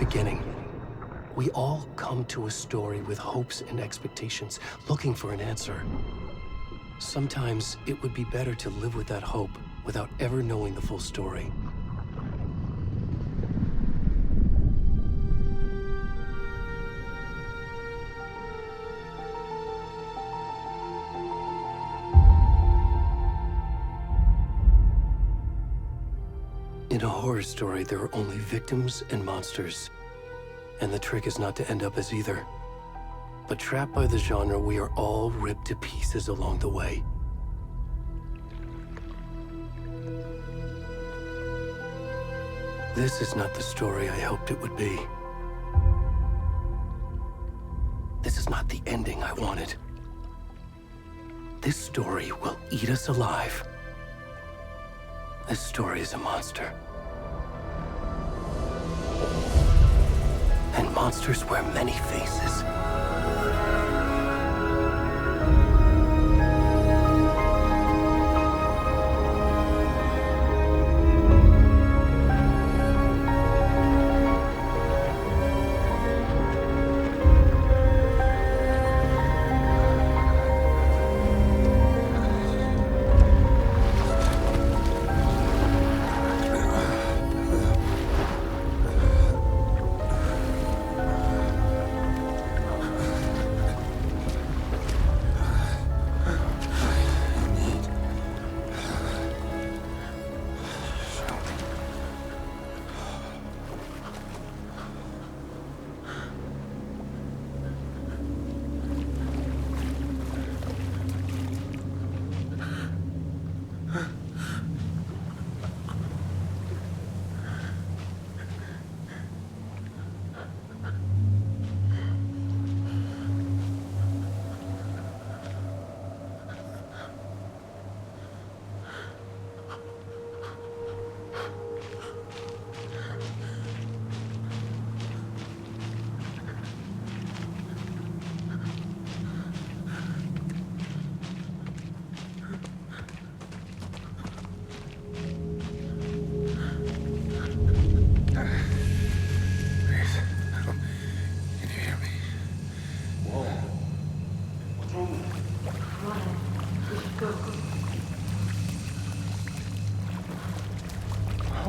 beginning. We all come to a story with hopes and expectations, looking for an answer. Sometimes it would be better to live with that hope without ever knowing the full story. In a horror story, there are only victims and monsters. And the trick is not to end up as either. But trapped by the genre, we are all ripped to pieces along the way. This is not the story I hoped it would be. This is not the ending I wanted. This story will eat us alive. This story is a monster. And monsters wear many faces.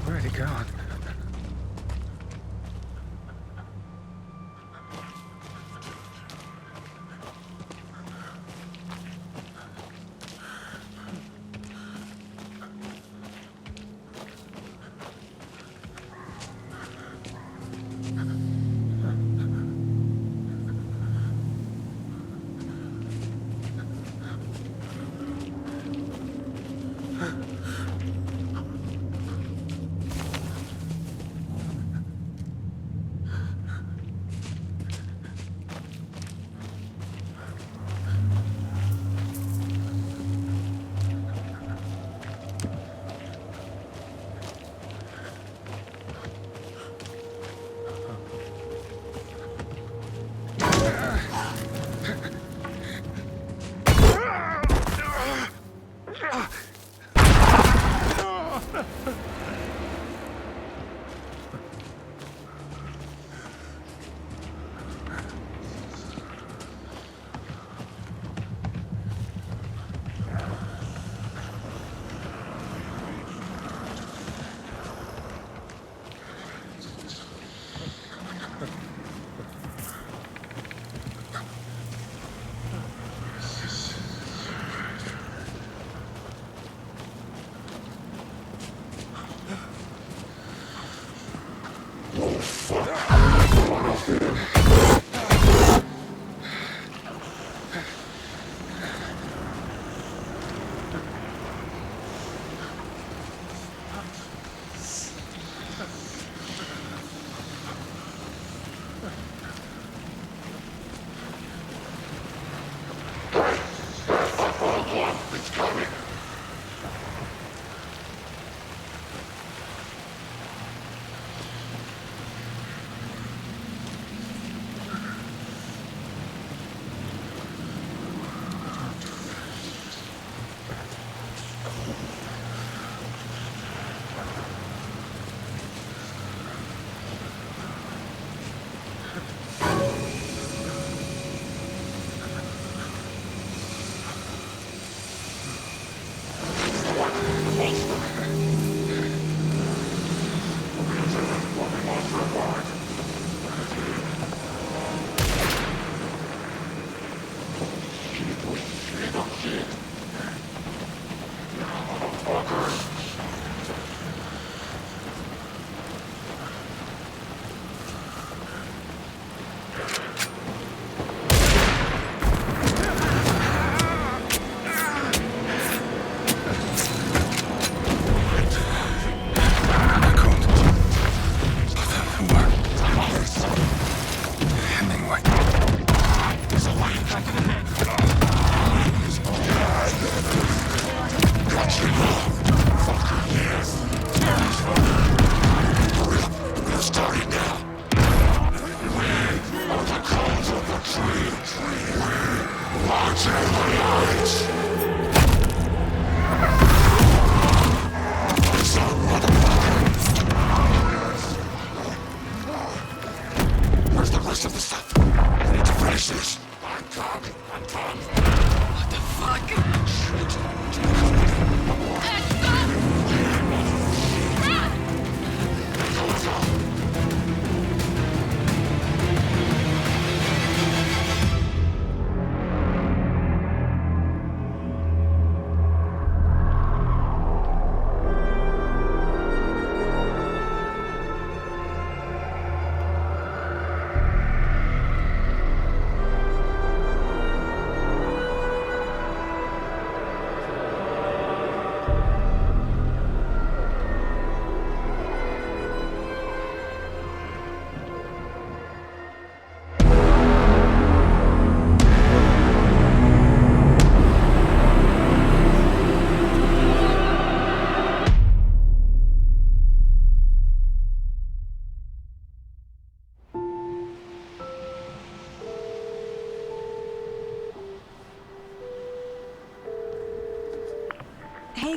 Where'd he gone?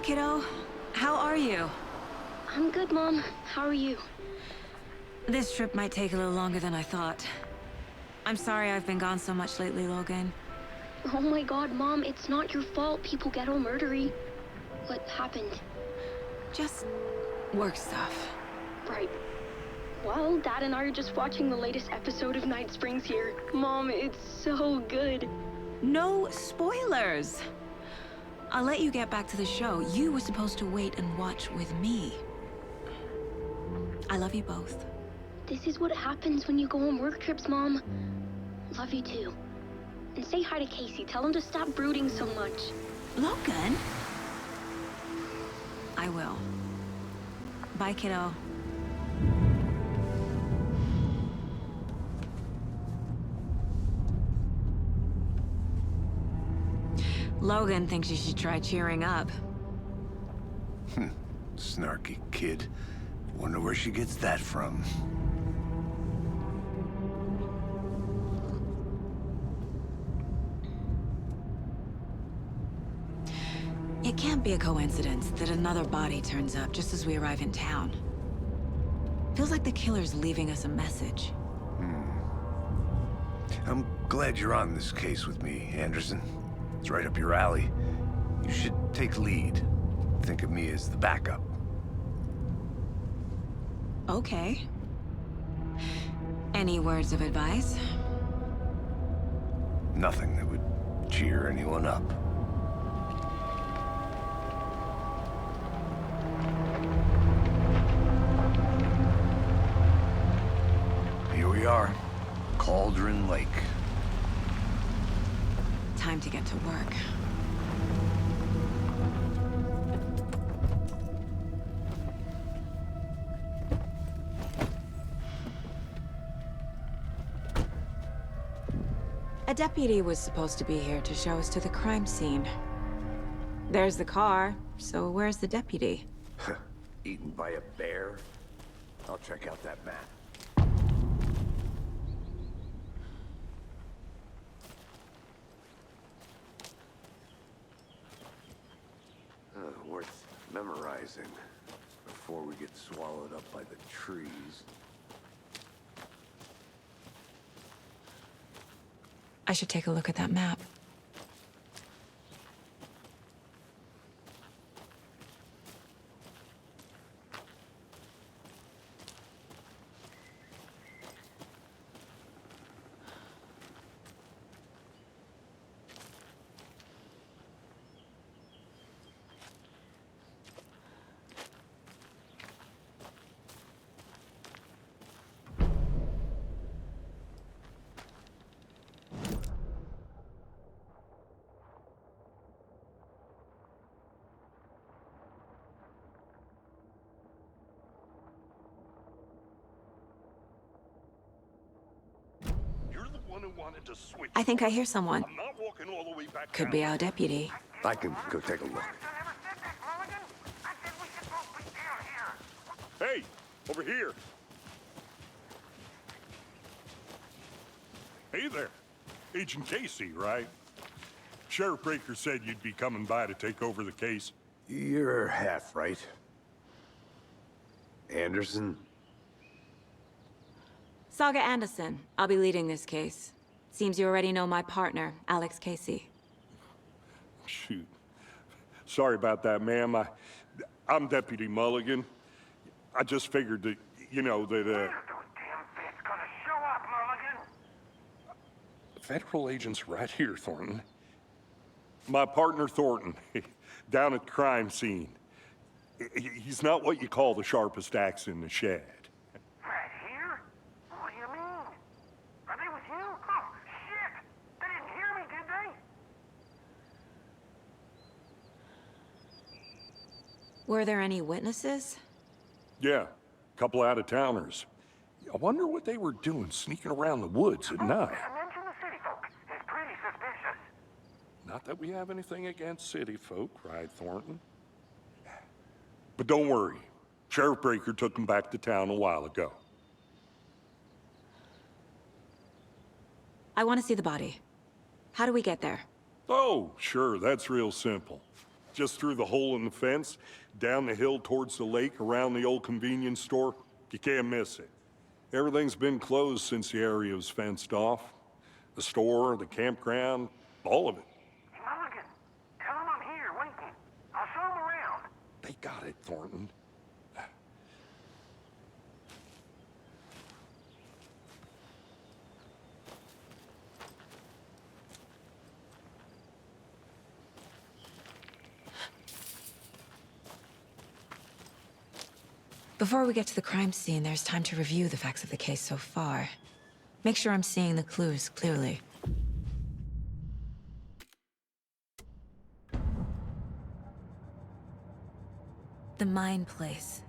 Hey, kiddo. How are you? I'm good, Mom. How are you? This trip might take a little longer than I thought. I'm sorry I've been gone so much lately, Logan. Oh my god, Mom, it's not your fault people get all murdery. What happened? Just work stuff. Right. Well, Dad and I are just watching the latest episode of Night Springs here. Mom, it's so good. No spoilers! I'll let you get back to the show. You were supposed to wait and watch with me. I love you both. This is what happens when you go on work trips, Mom. Love you too. And say hi to Casey. Tell him to stop brooding so much. Logan? I will. Bye, kiddo. Logan thinks you should try cheering up. Snarky kid. Wonder where she gets that from. It can't be a coincidence that another body turns up just as we arrive in town. Feels like the killer's leaving us a message. I'm glad you're on this case with me, Anderson. It's right up your alley. You should take lead. Think of me as the backup. Okay. Any words of advice? Nothing that would cheer anyone up. Here we are, Cauldron Lake. Time to get to work. A deputy was supposed to be here to show us to the crime scene. There's the car, so where's the deputy? Eaten by a bear? I'll check out that map. Worth memorizing before we get swallowed up by the trees. I should take a look at that map. I think I hear someone. I'm not walking all the way back Could down. be our deputy. I can go take a look. Hey, over here. Hey there. Agent Casey, right? Sheriff Breaker said you'd be coming by to take over the case. You're half right. Anderson? Saga Anderson. I'll be leading this case. Seems you already know my partner, Alex Casey. Shoot. Sorry about that, ma'am. I'm Deputy Mulligan. I just figured that, you know, that, Those damn fists gonna show up, Mulligan. federal agent's right here, Thornton. My partner, Thornton, down at the crime scene. He's not what you call the sharpest axe in the shed. Right here? What do you mean? Are they with you? Oh, shit! They didn't hear me, did they? Were there any witnesses? Yeah, a couple out-of-towners. I wonder what they were doing sneaking around the woods at night. Mention the city folk. It's pretty suspicious. Not that we have anything against city folk, cried Thornton. But don't worry. Sheriff Breaker took them back to town a while ago. I want to see the body. How do we get there? Oh, sure, that's real simple. just through the hole in the fence, down the hill towards the lake, around the old convenience store. You can't miss it. Everything's been closed since the area was fenced off. The store, the campground, all of it. Hey, Mulligan, tell him I'm here waiting. I'll show him around. They got it, Thornton. Before we get to the crime scene, there's time to review the facts of the case so far. Make sure I'm seeing the clues clearly. The Mind Place.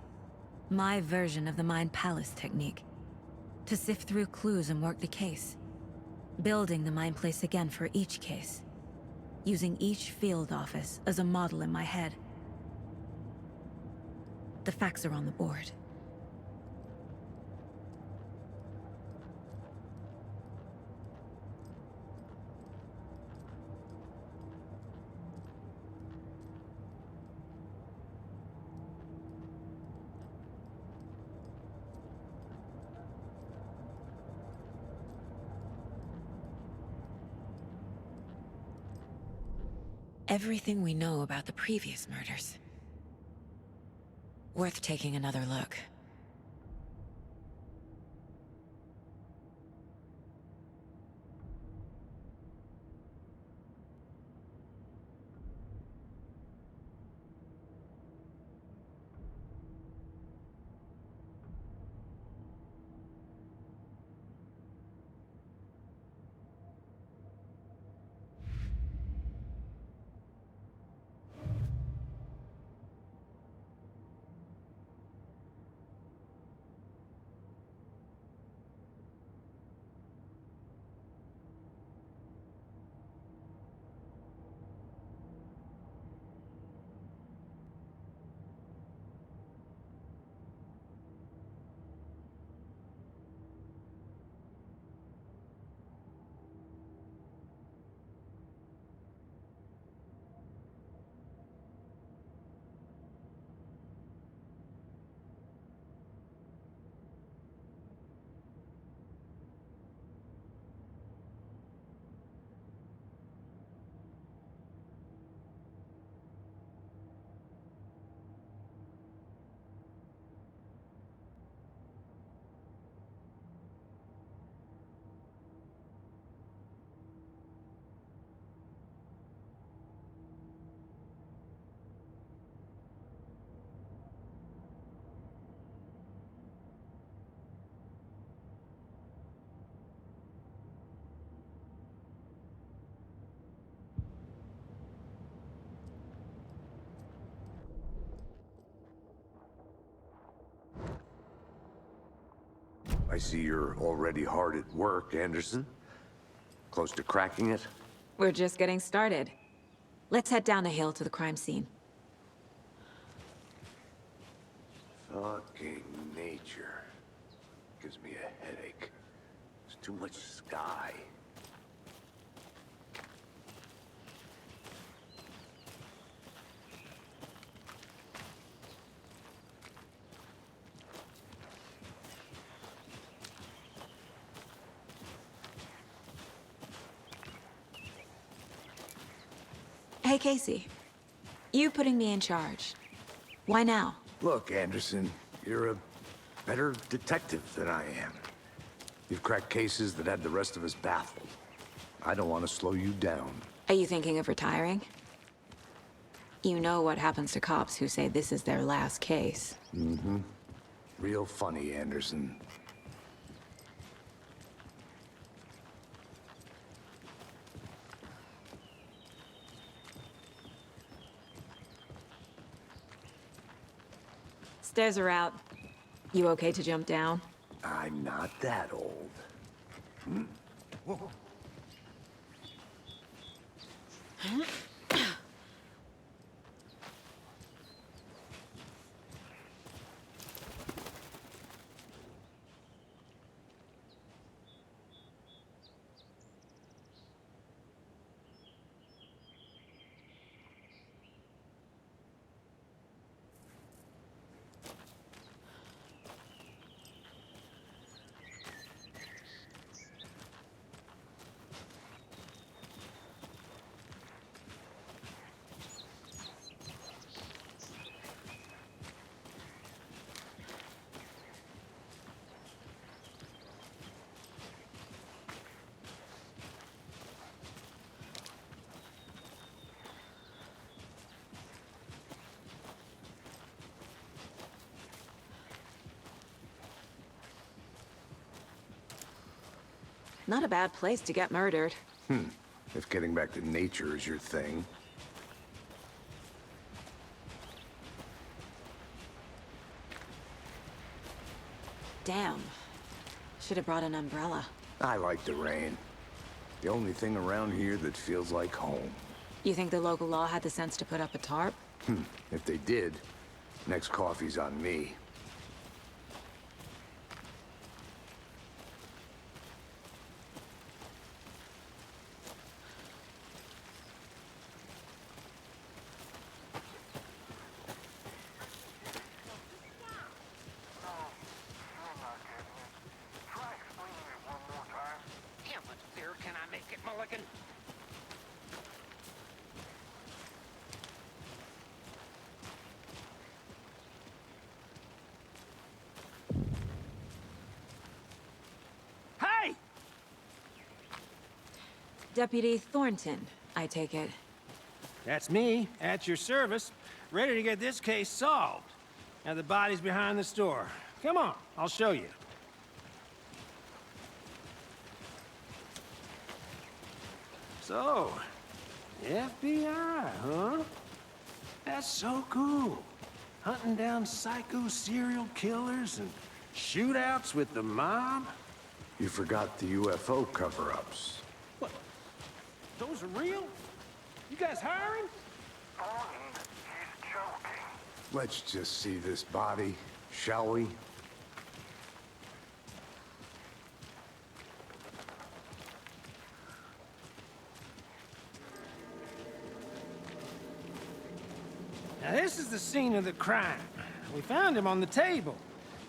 My version of the Mind Palace technique. To sift through clues and work the case. Building the Mind Place again for each case. Using each field office as a model in my head. The facts are on the board. Everything we know about the previous murders. Worth taking another look. I see you're already hard at work, Anderson. Close to cracking it? We're just getting started. Let's head down the hill to the crime scene. Fucking nature. Gives me a headache. There's too much sky. Hey, Casey. You putting me in charge. Why now? Look, Anderson, you're a better detective than I am. You've cracked cases that had the rest of us baffled. I don't want to slow you down. Are you thinking of retiring? You know what happens to cops who say this is their last case. Mm-hmm. Real funny, Anderson. Stairs are out. You okay to jump down? I'm not that old. Hmm? Whoa. Not a bad place to get murdered. If getting back to nature is your thing. Damn. Should have brought an umbrella. I like the rain. The only thing around here that feels like home. You think the local law had the sense to put up a tarp? If they did, next coffee's on me. How much clearer can I make it, Mulligan? Hey! Deputy Thornton, I take it. That's me, at your service, ready to get this case solved. Now the body's behind the store. Come on, I'll show you. So, FBI, huh? That's so cool. Hunting down psycho serial killers and shootouts with the mob. You forgot the UFO cover-ups. What? Those are real? You guys hiring? Thornton, he's joking. Let's just see this body, shall we? Now this is the scene of the crime. We found him on the table.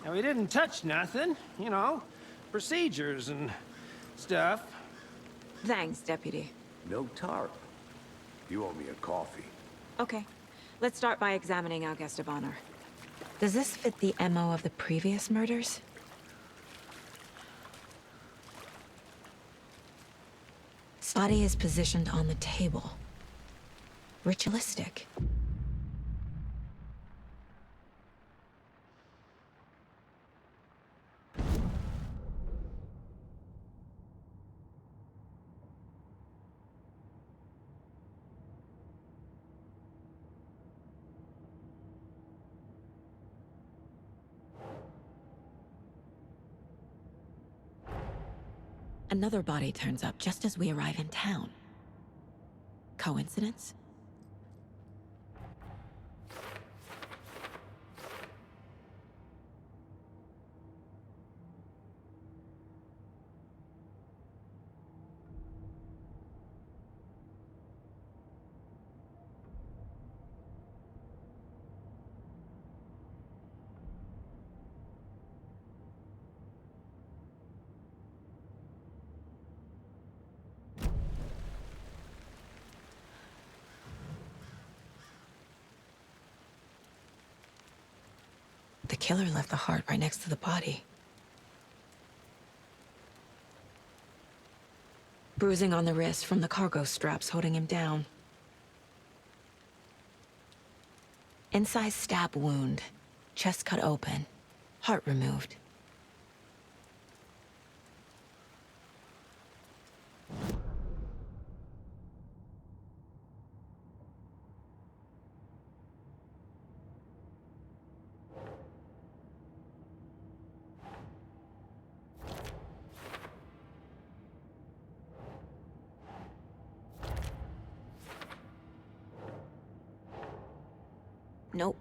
Now we didn't touch nothing, you know, procedures and stuff. Thanks, Deputy. No tarp. You owe me a coffee. Okay. Let's start by examining our guest of honor. Does this fit the MO of the previous murders? Body is positioned on the table. Ritualistic. Another body turns up just as we arrive in town. Coincidence? The killer left the heart right next to the body. Bruising on the wrist from the cargo straps holding him down. Incised stab wound, chest cut open, heart removed. Nope.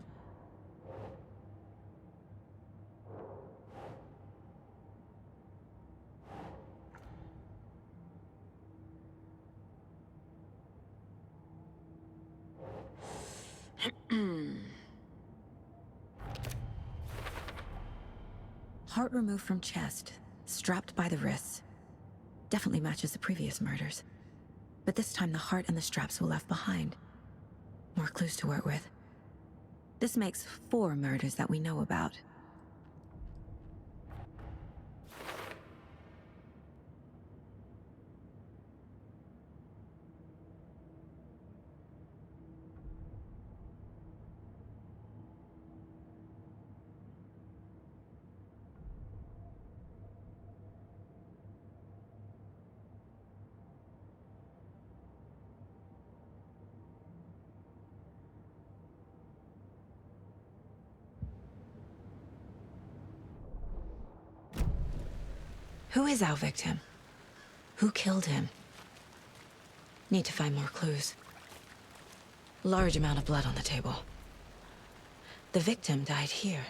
Heart removed from chest, strapped by the wrists. Definitely matches the previous murders. But this time the heart and the straps were left behind. More clues to work with. This makes 4 murders that we know about. Who is our victim? Who killed him? Need to find more clues. Large amount of blood on the table. The victim died here.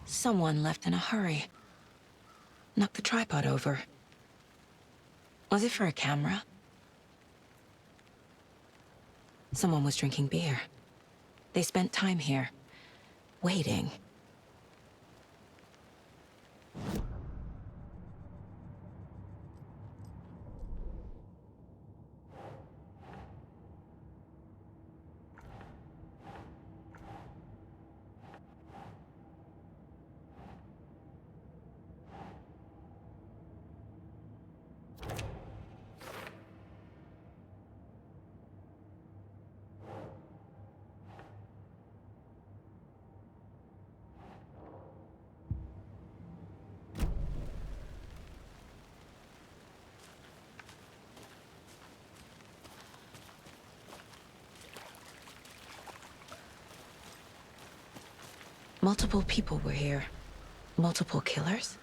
Someone left in a hurry. Knocked the tripod over. Was it for a camera? Someone was drinking beer. They spent time here, waiting. Multiple people were here. Multiple killers?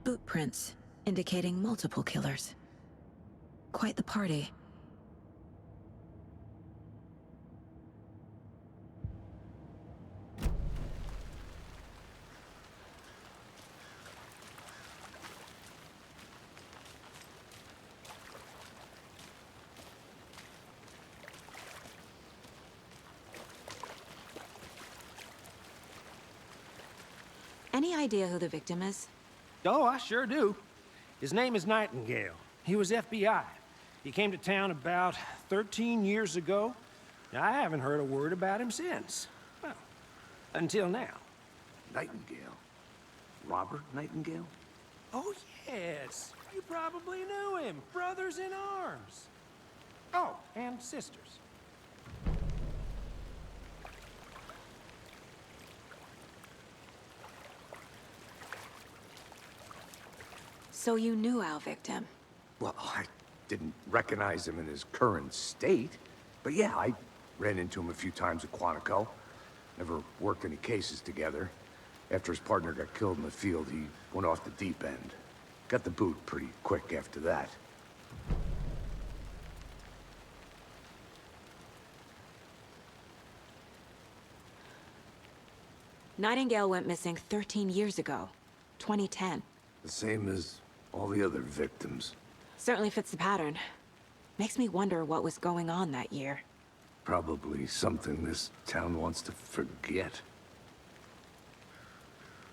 Boot prints, indicating multiple killers. Quite the party. Any idea who the victim is? Oh, I sure do. His name is Nightingale. He was FBI. He came to town about 13 years ago. I haven't heard a word about him since. Well, until now. Nightingale? Robert Nightingale? Oh, yes. You probably knew him. Brothers in arms. Oh, and sisters. So you knew our victim? Well, I didn't recognize him in his current state. But yeah, I ran into him a few times at Quantico. Never worked any cases together. After his partner got killed in the field, he went off the deep end. Got the boot pretty quick after that. Nightingale went missing 13 years ago. 2010. The same as all the other victims. Certainly fits the pattern. Makes me wonder what was going on that year. Probably something this town wants to forget.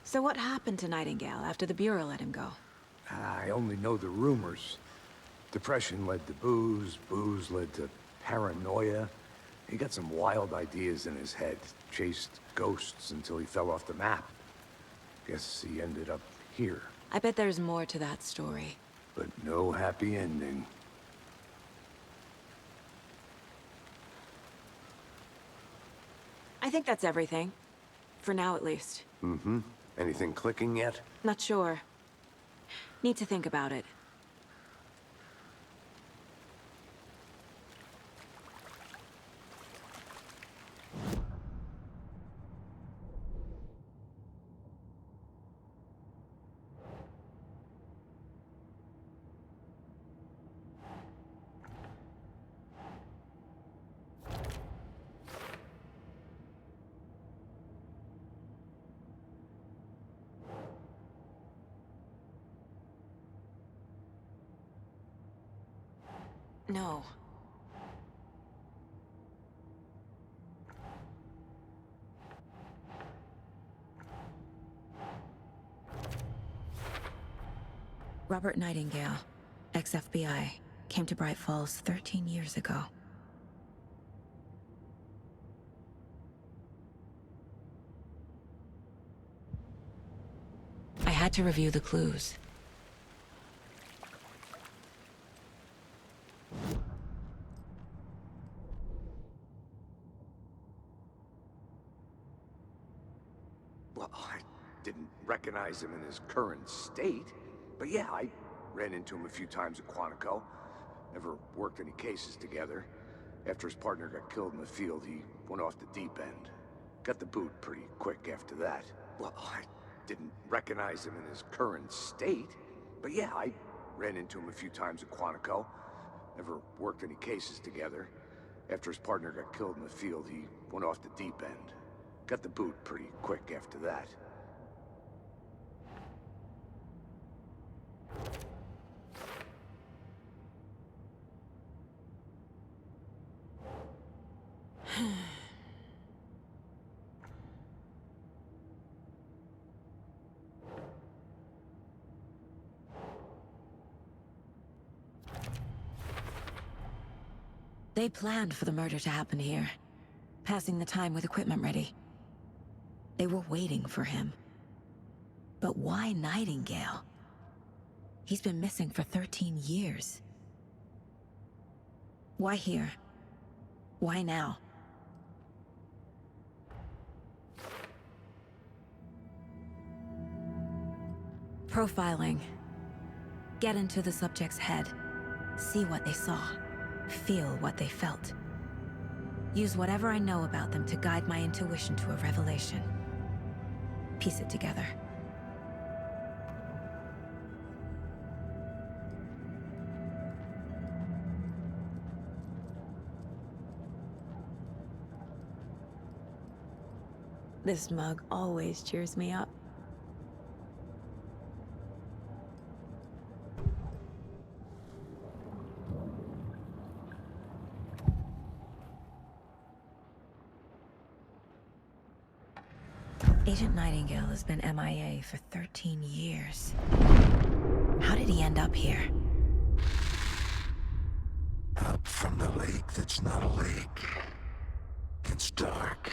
So what happened to Nightingale after the Bureau let him go? I only know the rumors. Depression led to booze, booze led to paranoia. He got some wild ideas in his head, chased ghosts until he fell off the map. Guess he ended up here. I bet there's more to that story. But no happy ending. I think that's everything. For now, at least. Mm-hmm. Anything clicking yet? Not sure. Need to think about it. No. Robert Nightingale, ex-FBI, came to Bright Falls 13 years ago. had to review the clues. Well, I didn't recognize him in his current state, but yeah, I ran into him a few times at Quantico. Never worked any cases together. After his partner got killed in the field, he went off the deep end. Got the boot pretty quick after that. Well, I didn't recognize him in his current state, but yeah, I ran into him a few times at Quantico. Never worked any cases together. After his partner got killed in the field, he went off the deep end. Got the boot pretty quick after that. They planned for the murder to happen here, passing the time with equipment ready. They were waiting for him. But why Nightingale? He's been missing for 13 years. Why here? Why now? Profiling. Get into the subject's head. See what they saw. Feel what they felt. Use whatever I know about them to guide my intuition to a revelation. Piece it together. This mug always cheers me up. Agent Nightingale has been MIA for 13 years. How did he end up here? Up from the lake that's not a lake. It's dark.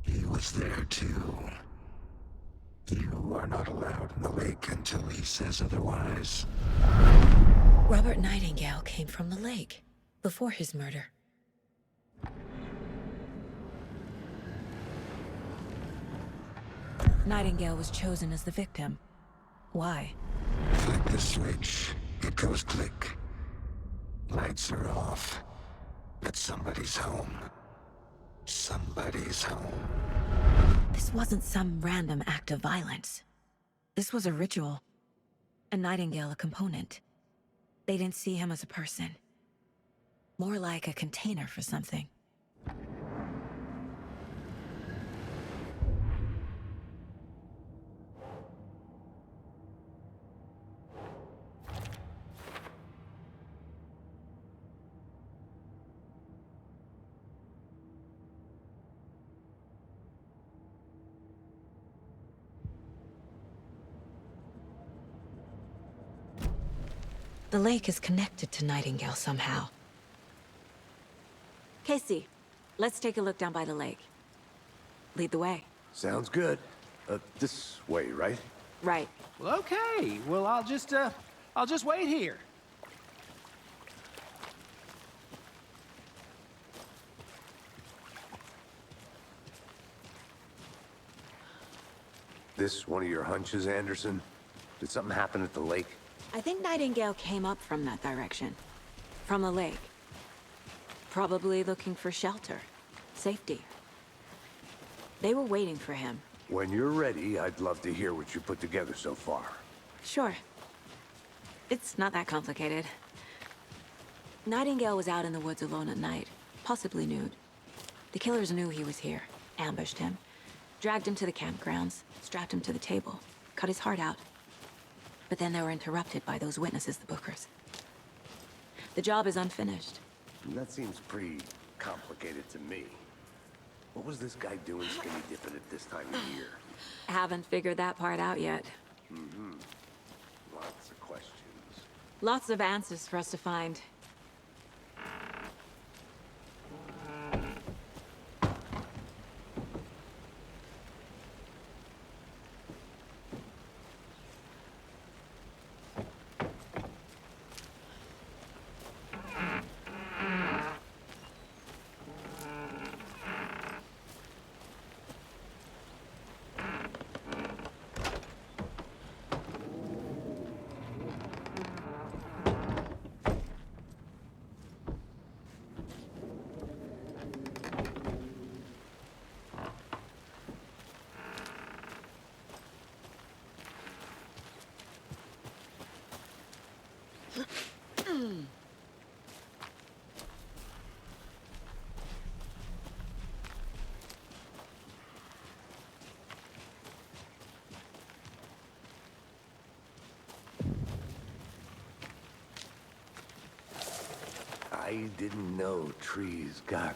He was there too. You are not allowed in the lake until he says otherwise. Robert Nightingale came from the lake, before his murder. Nightingale was chosen as the victim. Why? Flick the switch, it goes click. Lights are off. But somebody's home. Somebody's home. This wasn't some random act of violence. This was a ritual. And Nightingale a component. They didn't see him as a person. More like a container for something. The lake is connected to Nightingale somehow. Casey, let's take a look down by the lake. Lead the way. Sounds good. This way, right? Right. Well, okay. Well, I'll just wait here. This one of your hunches, Anderson? Did something happen at the lake? I think Nightingale came up from that direction. From the lake. Probably looking for shelter. Safety. They were waiting for him. When you're ready, I'd love to hear what you put together so far. Sure. It's not that complicated. Nightingale was out in the woods alone at night, possibly nude. The killers knew he was here, ambushed him, dragged him to the campgrounds, strapped him to the table, cut his heart out. But then they were interrupted by those witnesses, the Bookers. The job is unfinished. That seems pretty complicated to me. What was this guy doing skinny dipping at this time of year? Haven't figured that part out yet. Lots of questions. Lots of answers for us to find. I didn't know trees got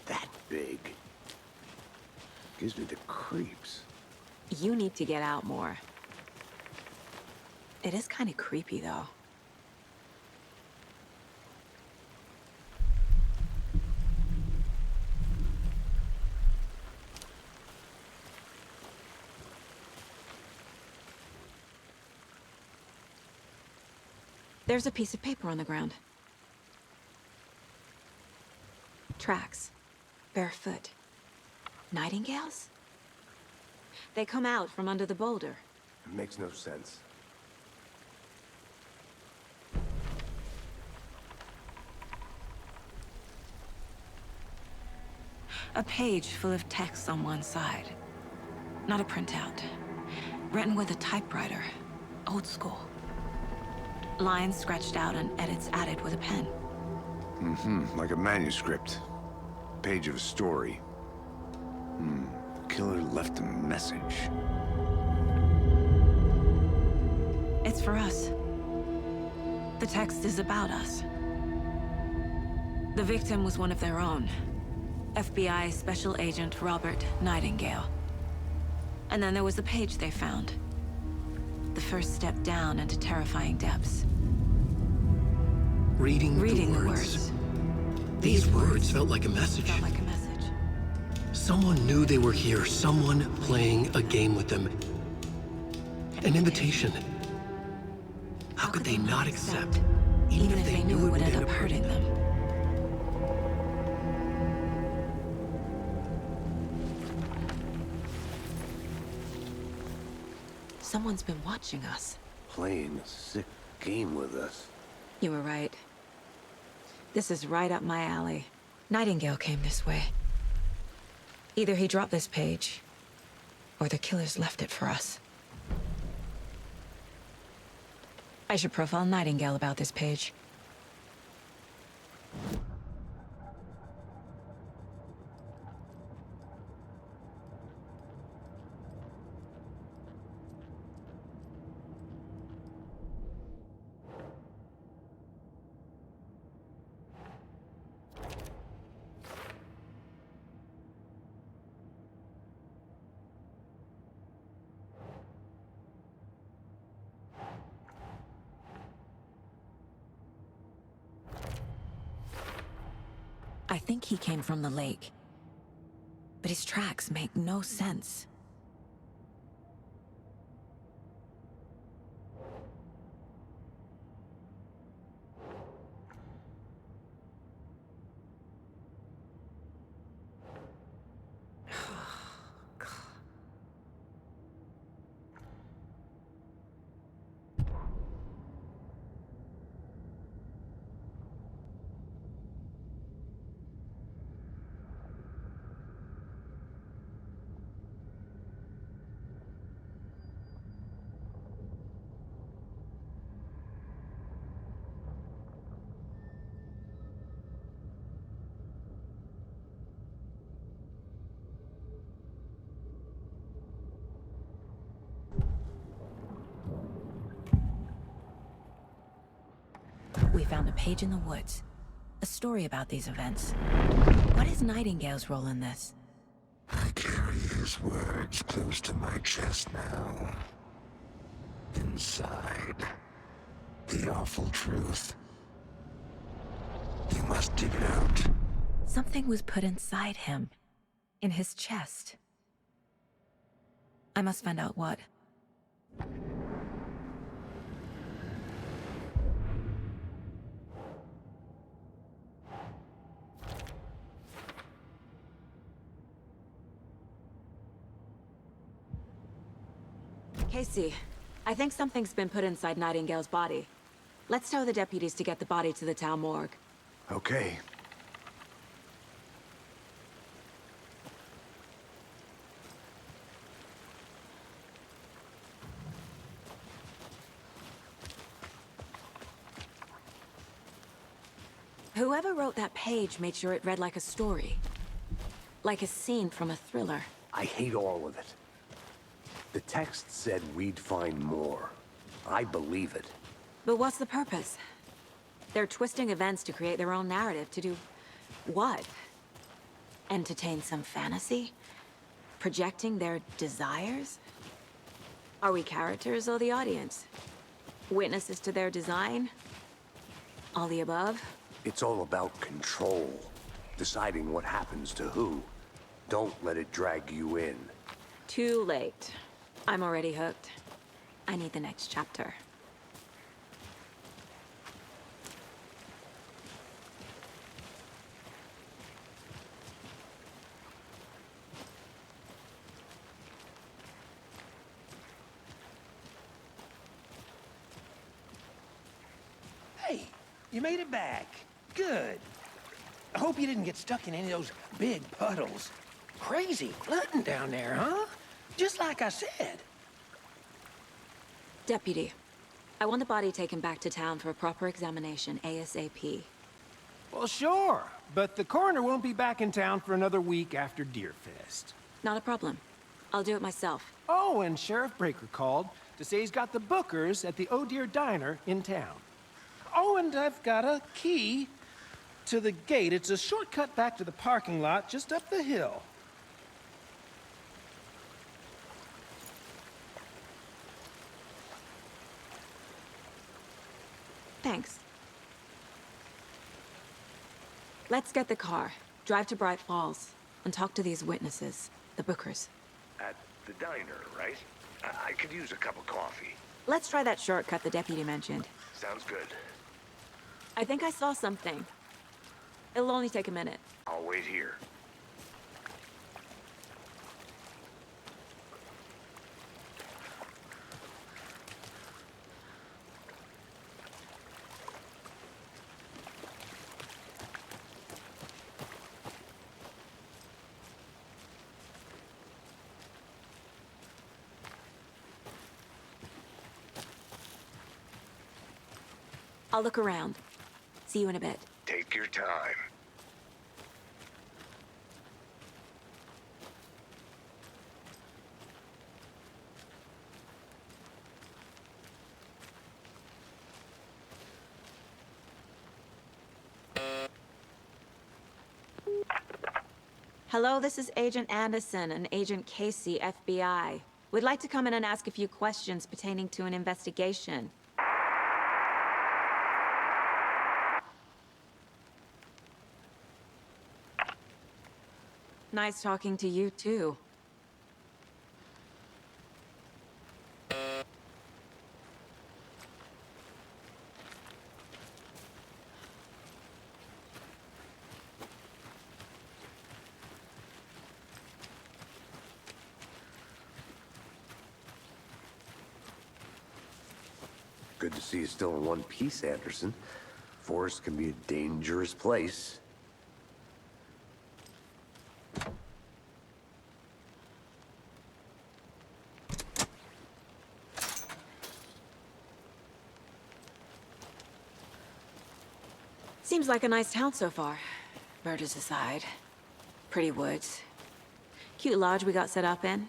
that big. Gives me the creeps. You need to get out more. It is kind of creepy, though. There's a piece of paper on the ground. Tracks. Barefoot. Nightingales? They come out from under the boulder. It makes no sense. A page full of text on one side. Not a printout. Written with a typewriter. Old school. Lines scratched out and edits added with a pen. Like a manuscript. Page of a story. Killer left a message. It's for us. The text is about us. The victim was one of their own. FBI Special Agent Robert Nightingale. And then there was the page they found. The first step down into terrifying depths. Reading the words. These words felt like a message. Felt like a message. Someone knew they were here, someone playing a game with them. An invitation. How could they not accept, even if they knew it would end up hurting them? Someone's been watching us. Playing a sick game with us. You were right. This is right up my alley. Nightingale came this way. Either he dropped this page, or the killers left it for us. I should profile Nightingale about this page. I think he came from the lake. But his tracks make no sense. We found a page in the woods. A story about these events. What is Nightingale's role in this? I carry his words close to my chest now. Inside, the awful truth. You must dig it out. Something was put inside him. In his chest. I must find out what. Casey, I think something's been put inside Nightingale's body. Let's tell the deputies to get the body to the town morgue. Okay. Whoever wrote that page made sure it read like a story. Like a scene from a thriller. I hate all of it. The text said we'd find more. I believe it. But what's the purpose? They're twisting events to create their own narrative. To do what? Entertain some fantasy? Projecting their desires? Are we characters or the audience? Witnesses to their design? All the above? It's all about control. Deciding what happens to who. Don't let it drag you in. Too late. I'm already hooked. I need the next chapter. Hey, you made it back. Good. I hope you didn't get stuck in any of those big puddles. Crazy flooding down there, huh? Just like I said. Deputy, I want the body taken back to town for a proper examination ASAP. Well, sure. But the coroner won't be back in town for another week after Deerfest. Not a problem. I'll do it myself. Oh, and Sheriff Breaker called to say he's got the Bookers at the Oh Dear Diner in town. Oh, and I've got a key to the gate. It's a shortcut back to the parking lot just up the hill. Thanks. Let's get the car, drive to Bright Falls, and talk to these witnesses, the Bookers. At the diner, right? I could use a cup of coffee. Let's try that shortcut the deputy mentioned. Sounds good. I think I saw something. It'll only take a minute. I'll wait here. I'll look around. See you in a bit. Take your time. Hello, this is Agent Anderson and Agent Casey, FBI. We'd like to come in and ask a few questions pertaining to an investigation. Nice talking to you, too. Good to see you still in one piece, Anderson. Forest can be a dangerous place. Seems like a nice town so far. Murders aside. Pretty woods. Cute lodge we got set up in.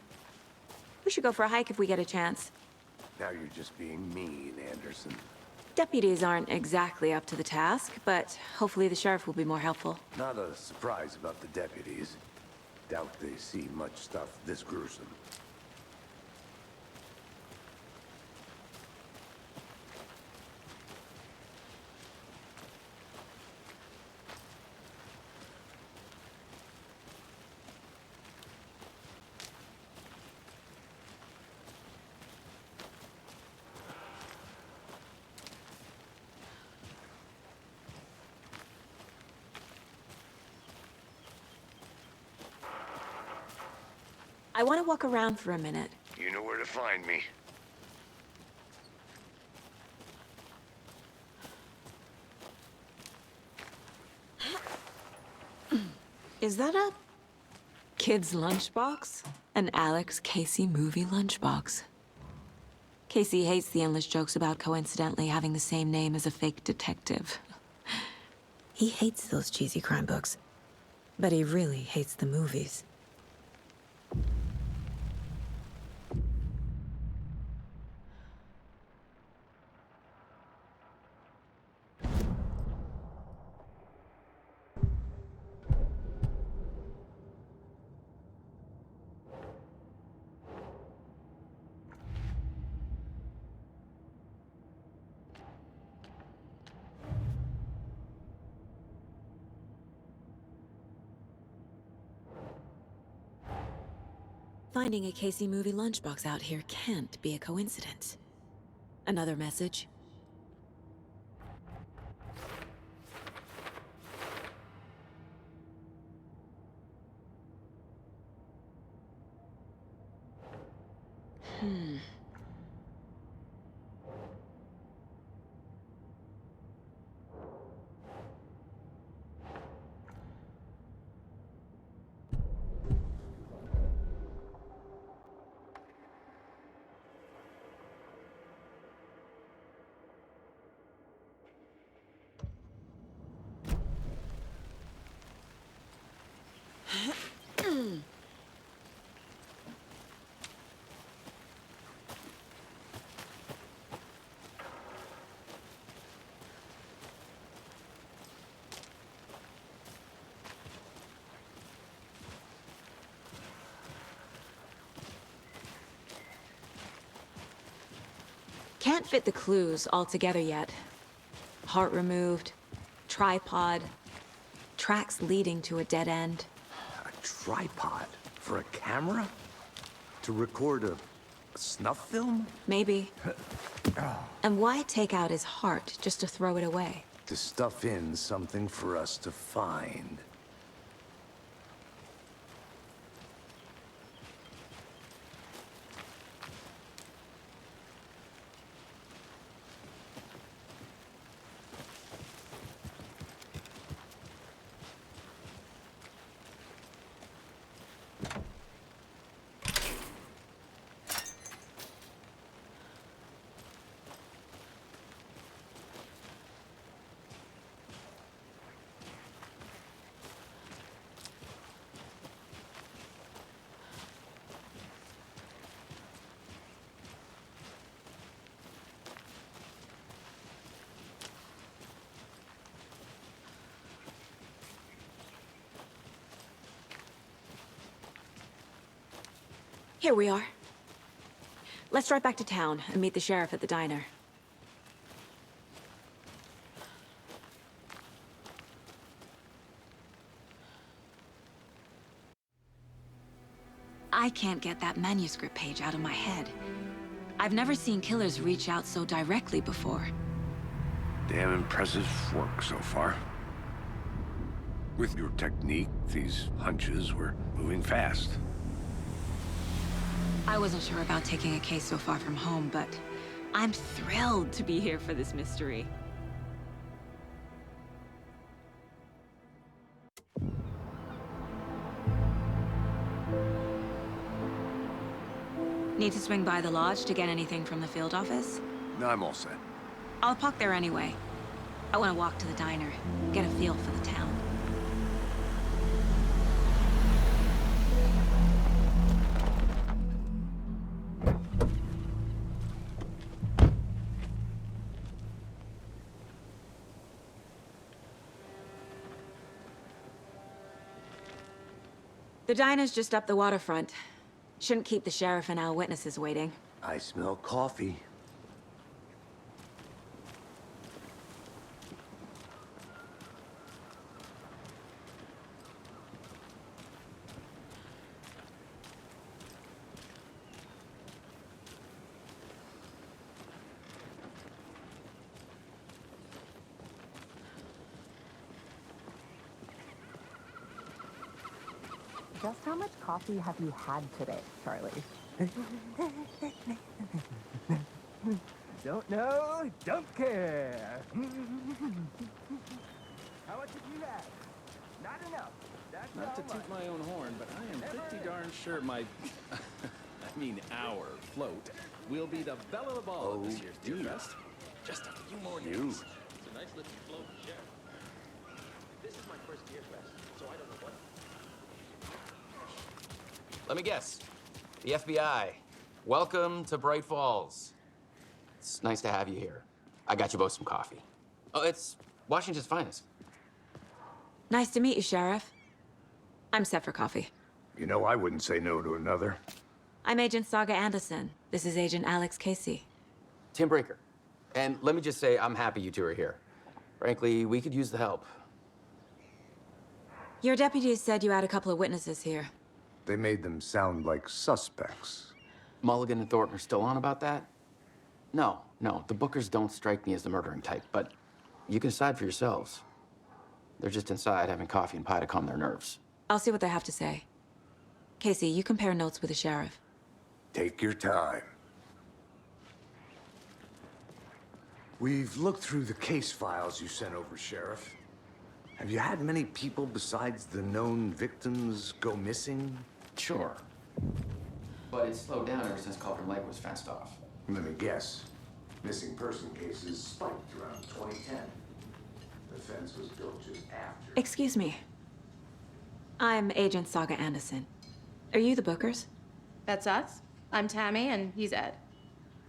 We should go for a hike if we get a chance. Now you're just being mean, Anderson. Deputies aren't exactly up to the task, but hopefully the sheriff will be more helpful. Not a surprise about the deputies. Doubt they see much stuff this gruesome. I want to walk around for a minute. You know where to find me. Is that a kid's lunchbox? An Alex Casey movie lunchbox. Casey hates the endless jokes about coincidentally having the same name as a fake detective. He hates those cheesy crime books, but he really hates the movies. Finding a Casey movie lunchbox out here can't be a coincidence. Another message? Can't fit the clues all together yet. Heart removed, tripod, tracks leading to a dead end. A tripod? For a camera? To record a snuff film? Maybe. And why take out his heart just to throw it away? To stuff in something for us to find. Here we are. Let's drive back to town and meet the sheriff at the diner. I can't get that manuscript page out of my head. I've never seen killers reach out so directly before. Damn impressive work so far. With your technique, these hunches were moving fast. I wasn't sure about taking a case so far from home, but I'm thrilled to be here for this mystery. Need to swing by the lodge to get anything from the field office? No, I'm all set. I'll park there anyway. I want to walk to the diner, get a feel for the town. The diner's just up the waterfront. Shouldn't keep the sheriff and our witnesses waiting. I smell coffee. Just how much coffee have you had today, Charlie? Don't know, don't care. How much have you had? Not enough. That's Not to all toot right. my own horn, but I am pretty darn sure my, I mean our float will be the belle of the ball at this year's Deer Fest. Just a few more days. You. It's a nice looking float, Sheriff. This is my first Deer Fest, so I don't know what. Let me guess. The FBI. Welcome to Bright Falls. It's nice to have you here. I got you both some coffee. Oh, it's Washington's finest. Nice to meet you, Sheriff. I'm set for coffee. You know, I wouldn't say no to another. I'm Agent Saga Anderson. This is Agent Alex Casey. Tim Breaker. And let me just say, I'm happy you two are here. Frankly, we could use the help. Your deputies said you had a couple of witnesses here. They made them sound like suspects. Mulligan and Thornton are still on about that? No, the Bookers don't strike me as the murdering type, but you can decide for yourselves. They're just inside having coffee and pie to calm their nerves. I'll see what they have to say. Casey, you compare notes with the sheriff. Take your time. We've looked through the case files you sent over, Sheriff. Have you had many people besides the known victims go missing? Sure. But it's slowed down ever since Cauldron Lake was fenced off. Let me guess. Missing person cases spiked around 2010. The fence was built just after. Excuse me. I'm Agent Saga Anderson. Are you the Bookers? That's us. I'm Tammy, and he's Ed.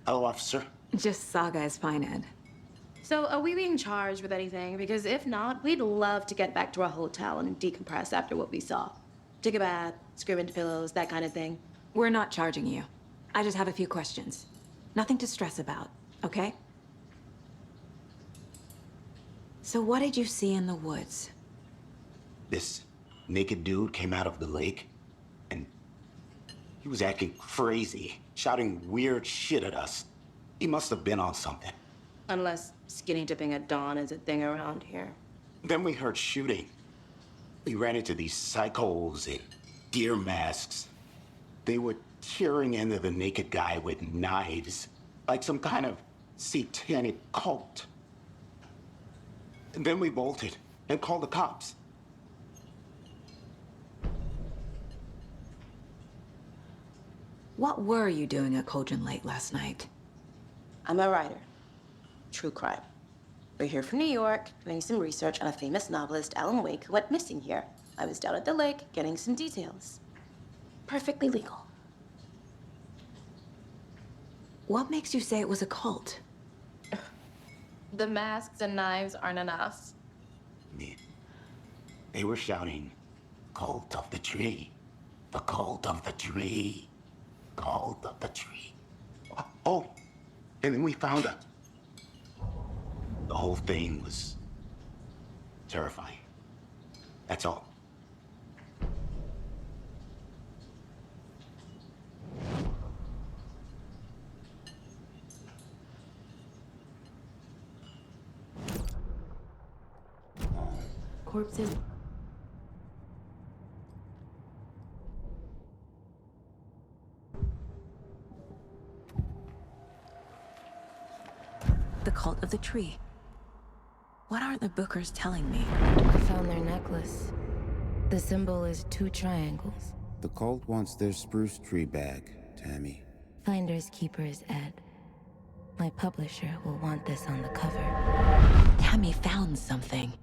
Hello, officer. Just Saga is fine, Ed. So, are we being charged with anything? Because if not, we'd love to get back to our hotel and decompress after what we saw. Take a bath, scream into pillows, that kind of thing. We're not charging you. I just have a few questions. Nothing to stress about, okay? So what did you see in the woods? This naked dude came out of the lake, and he was acting crazy, shouting weird shit at us. He must have been on something. Unless skinny dipping at dawn is a thing around here. Then we heard shooting. We ran into these psychos in deer masks. They were tearing into the naked guy with knives, like some kind of satanic cult. And then we bolted and called the cops. What were you doing at Cauldron Lake last night? I'm a writer. True crime. We're here from New York, doing some research on a famous novelist, Alan Wake, who went missing here. I was down at the lake, getting some details. Perfectly legal. What makes you say it was a cult? The masks and knives aren't enough. They were shouting, "Cult of the tree, the cult of the tree, cult of the tree." Oh, and then we found her. The whole thing was terrifying. That's all. Corpses. The cult of the tree. What aren't the Bookers telling me? I found their necklace. The symbol is 2 triangles. The cult wants their spruce tree back, Tammy. Finders keepers, Ed. My publisher will want this on the cover. Tammy found something.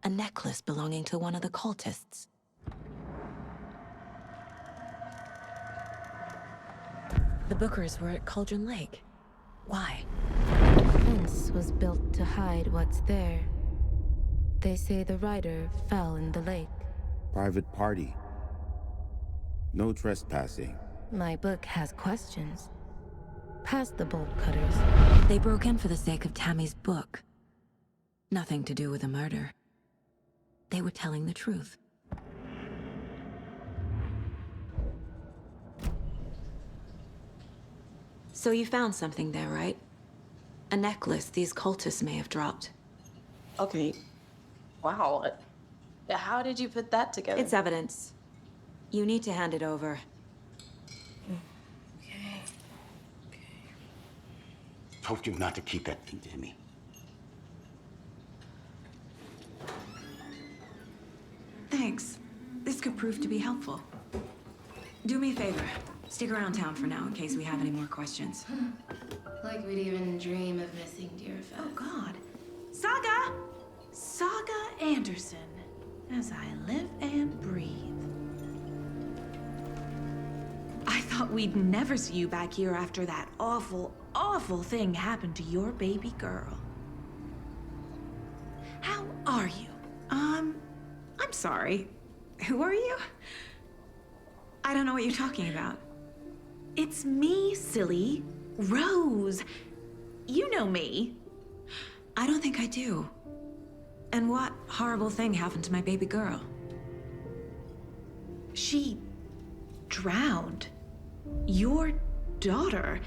A necklace belonging to one of the cultists. The Bookers were at Cauldron Lake. Why? The fence was built to hide what's there. They say the rider fell in the lake. Private party. No trespassing. My book has questions. Past the bolt cutters. They broke in for the sake of Tammy's book. Nothing to do with the murder. They were telling the truth. So you found something there, right? A necklace these cultists may have dropped. Okay. Wow. How did you put that together? It's evidence. You need to hand it over. Okay. Told you not to keep that thing to me. Thanks. This could prove to be helpful. Do me a favor. Stick around town for now in case we have any more questions. Like we'd even dream of missing dear Fez. Oh, God. Saga! Saga Anderson. As I live and breathe. I thought we'd never see you back here after that awful, awful thing happened to your baby girl. How are you? I'm sorry. Who are you? I don't know what you're talking about. It's me, silly. Rose. You know me. I don't think I do. And what horrible thing happened to my baby girl? She drowned. Your daughter.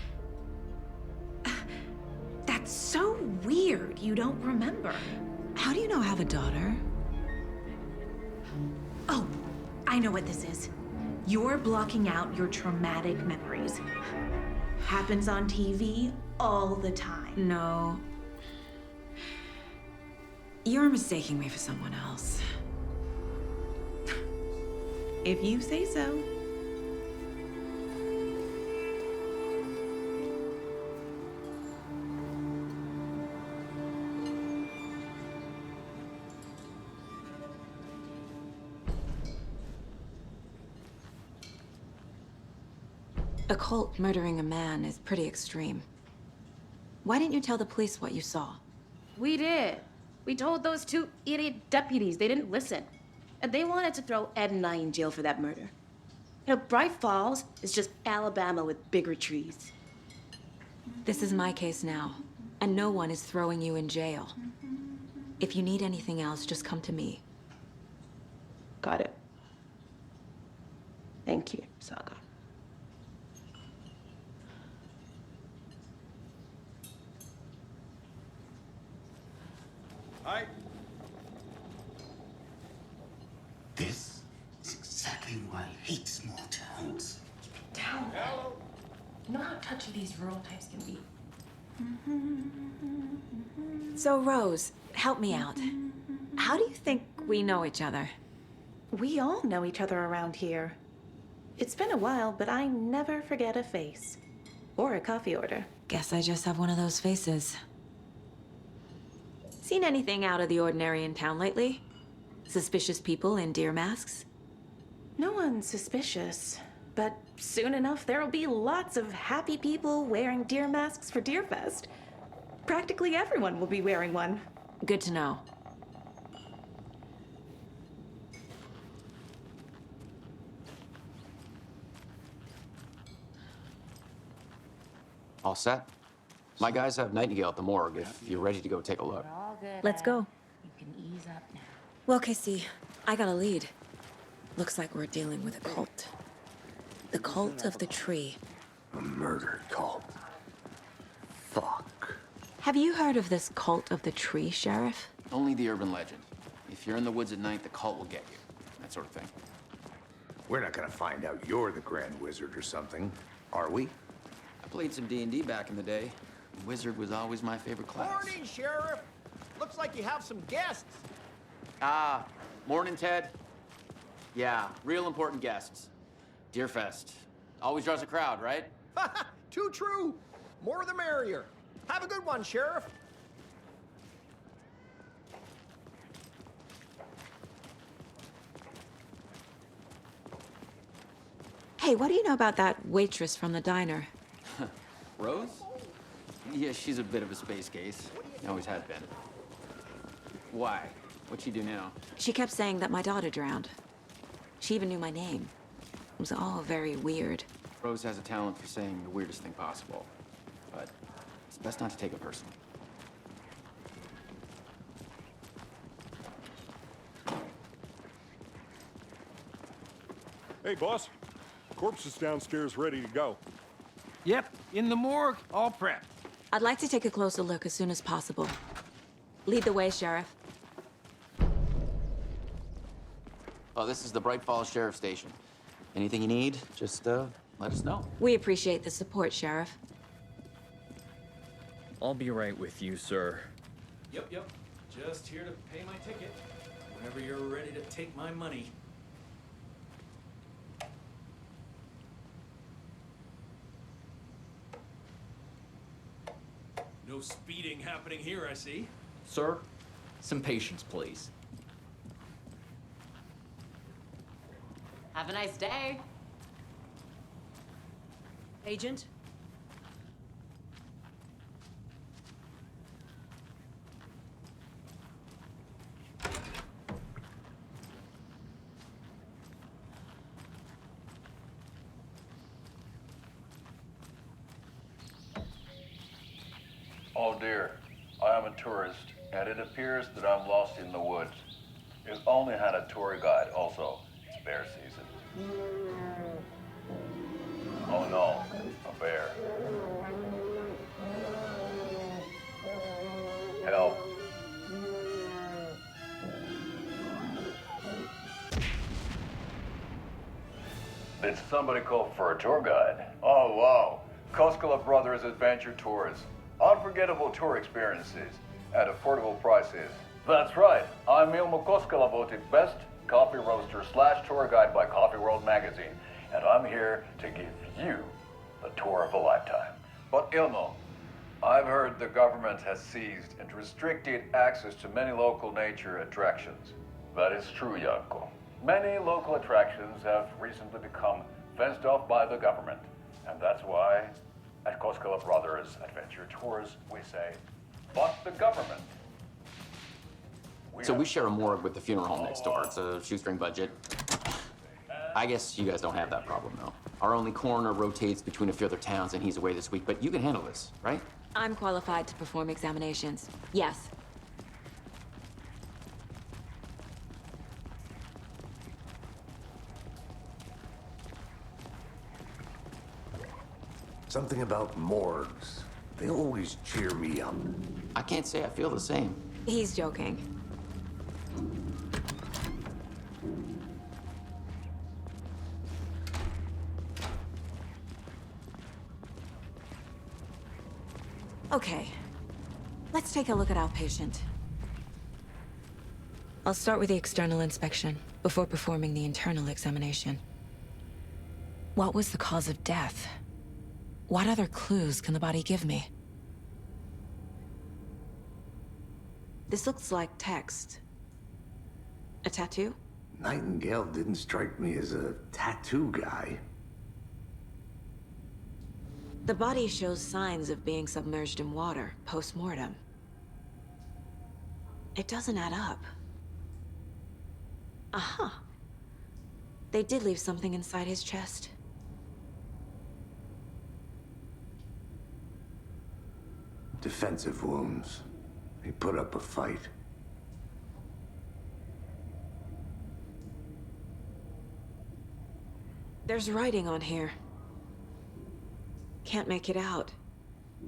That's so weird you don't remember. How do you know I have a daughter? Oh, I know what this is. You're blocking out your traumatic memories. Happens on TV all the time. No. You're mistaking me for someone else. If you say so. A cult murdering a man is pretty extreme. Why didn't you tell the police what you saw? We did. We told those two idiot deputies. They didn't listen. And they wanted to throw Ed and I in jail for that murder. You know, Bright Falls is just Alabama with bigger trees. This is my case now, and no one is throwing you in jail. If you need anything else, just come to me. Got it. Thank you, Saga. Hi. This is exactly why I hate small towns. Down. Hello. You know how touchy these rural types can be. So, Rose, help me out. How do you think we know each other? We all know each other around here. It's been a while, but I never forget a face. Or a coffee order. Guess I just have one of those faces. Seen anything out of the ordinary in town lately? Suspicious people in deer masks? No one's suspicious. But soon enough, there'll be lots of happy people wearing deer masks for Deerfest. Practically everyone will be wearing one. Good to know. All set? My guys have Nightingale at the morgue if you're ready to go take a look. Let's go. You can ease up now. Well, Casey, I got a lead. Looks like we're dealing with a cult. The cult of the tree. A murder cult. Fuck. Have you heard of this cult of the tree, Sheriff? Only the urban legend. If you're in the woods at night, the cult will get you. That sort of thing. We're not gonna find out you're the Grand Wizard or something, are we? I played some D&D back in the day. Wizard was always my favorite class. Morning, Sheriff. Looks like you have some guests. Ah, morning, Ted. Yeah, real important guests. Deerfest. Always draws a crowd, right? Too true. More the merrier. Have a good one, Sheriff. Hey, what do you know about that waitress from the diner? Rose? Yeah, she's a bit of a space case. Always has been. Why? What'd she do now? She kept saying that my daughter drowned. She even knew my name. It was all very weird. Rose has a talent for saying the weirdest thing possible. But it's best not to take it personally. Hey, boss. Corpse is downstairs ready to go. Yep, in the morgue, all prepped. I'd like to take a closer look as soon as possible. Lead the way, Sheriff. Oh, this is the Bright Falls Sheriff Station. Anything you need, just let us know. We appreciate the support, Sheriff. I'll be right with you, sir. Yep. Just here to pay my ticket. Whenever you're ready to take my money. No speeding happening here, I see. Sir, some patience, please. Have a nice day. Agent? Oh dear, I am a tourist, and it appears that I'm lost in the woods. You only had a tour guide also. It's bear season. Oh no, a bear. Help. Did somebody call for a tour guide? Oh, wow. Koskela Brothers Adventure Tours. Unforgettable tour experiences at affordable prices. That's right. I'm Ilmo Koskela, voted best coffee roaster / tour guide by Coffee World magazine. And I'm here to give you the tour of a lifetime. But Ilmo, I've heard the government has seized and restricted access to many local nature attractions. That is true, Janko. Many local attractions have recently become fenced off by the government. And that's why, at Koskela Brothers Adventure Tours, we say, fuck the government. So we share a morgue with the funeral home next door. It's a shoestring budget. I guess you guys don't have that problem, though. Our only coroner rotates between a few other towns, and he's away this week, but you can handle this, right? I'm qualified to perform examinations. Yes. Something about morgues. They always cheer me up. I can't say I feel the same. He's joking. Okay. Let's take a look at our patient. I'll start with the external inspection before performing the internal examination. What was the cause of death? What other clues can the body give me? This looks like text. A tattoo? Nightingale didn't strike me as a tattoo guy. The body shows signs of being submerged in water post-mortem. It doesn't add up. Aha. They did leave something inside his chest. Defensive wounds. He put up a fight. There's writing on here. Can't make it out.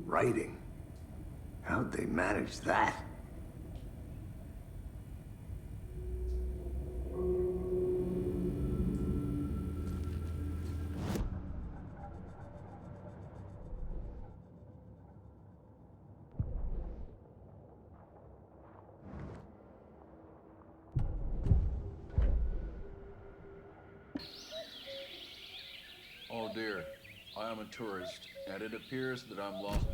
Writing? How'd they manage that? Oh dear, I am a tourist, and it appears that I'm lost.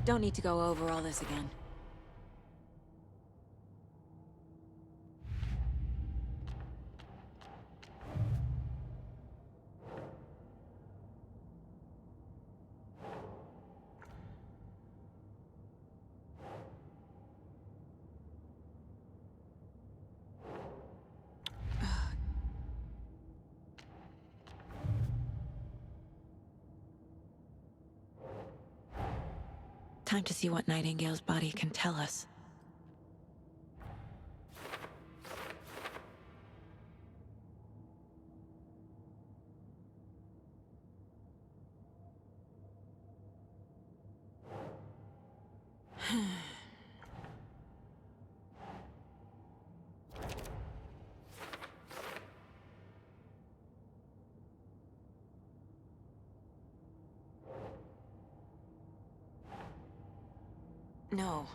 Don't need to go over all this again. Time to see what Nightingale's body can tell us. No.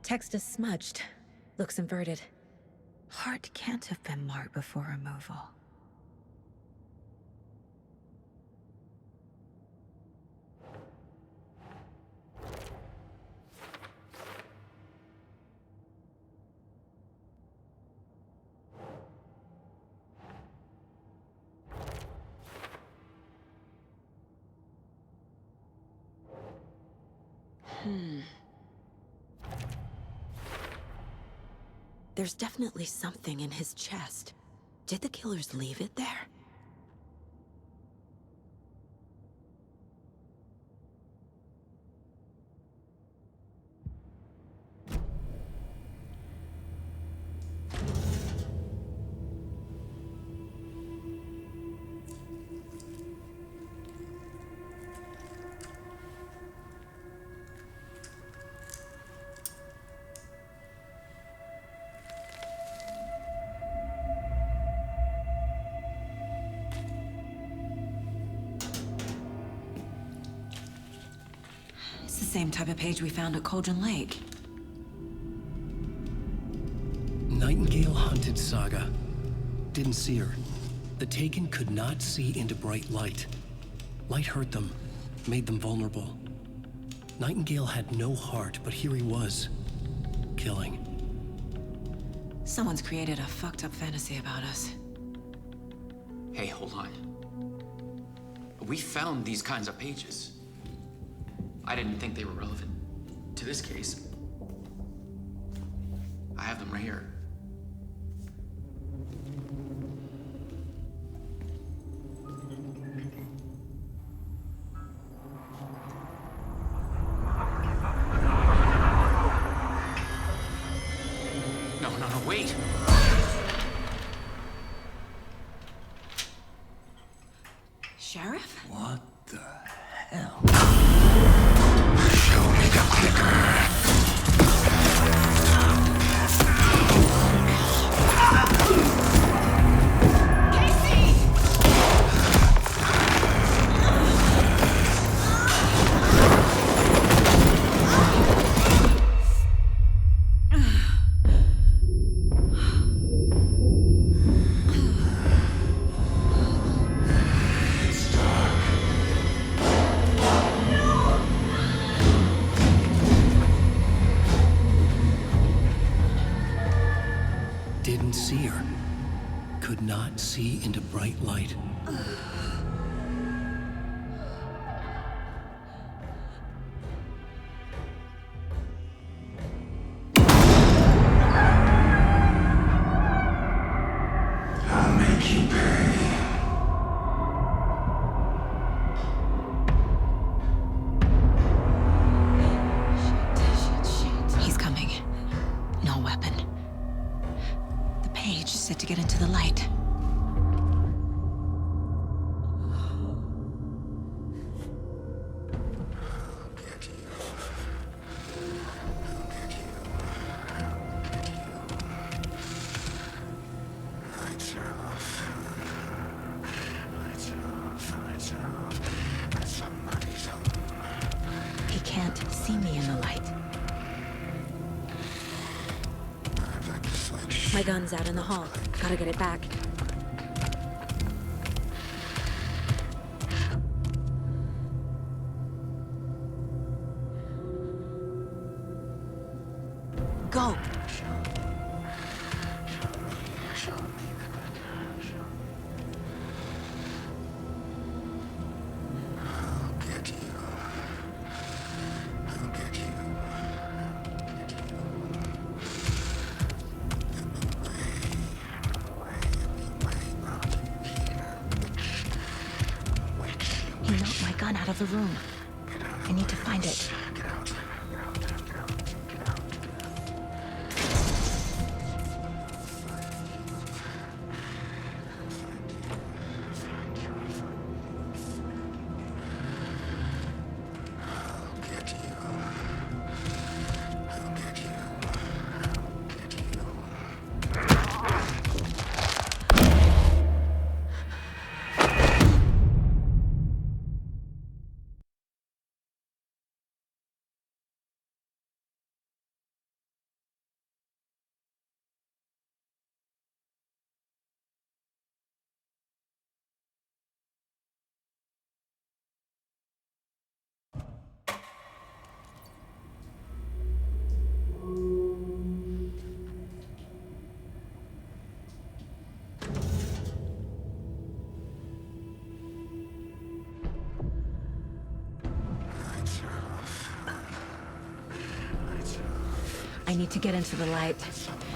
Text is smudged. Looks inverted. Heart can't have been marked before removal. There's definitely something in his chest. Did the killers leave it there? It's the same type of page we found at Cauldron Lake. Nightingale hunted Saga. Didn't see her. The Taken could not see into bright light. Light hurt them, made them vulnerable. Nightingale had no heart, but here he was, killing. Someone's created a fucked up fantasy about us. Hey, hold on. We found these kinds of pages. I didn't think they were relevant to this case. I have them right here. No, wait! Sheriff? What the hell? Didn't see her. Could not see into bright light. I'll make you pay. He's coming. No weapon. The page said to get into the light. Lights off. Somebody's home. He can't see me in the light. I'd like to switch. My gun's out in the hall. Gotta get it back. Go! He knocked my gun out of the room. I need to find it. I need to get into the light.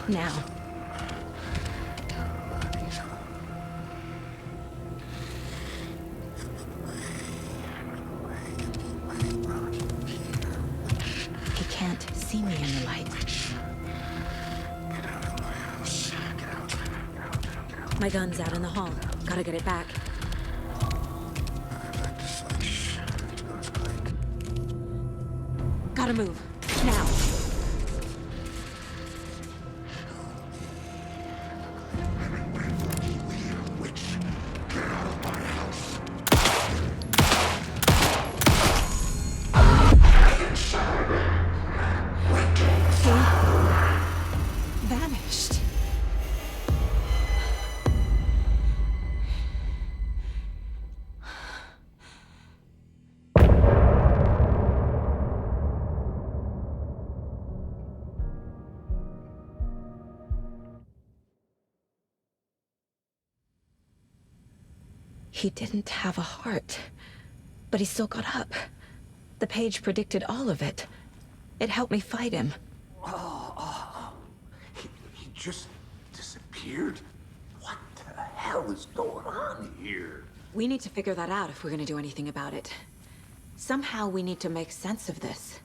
Now. He can't see me in the light. My gun's out in the hall. Gotta get it back. Gotta move. Now. Vanished. He didn't have a heart, but he still got up. The page predicted all of it. It helped me fight him. He just disappeared? What the hell is going on here? We need to figure that out if we're gonna do anything about it. Somehow we need to make sense of this.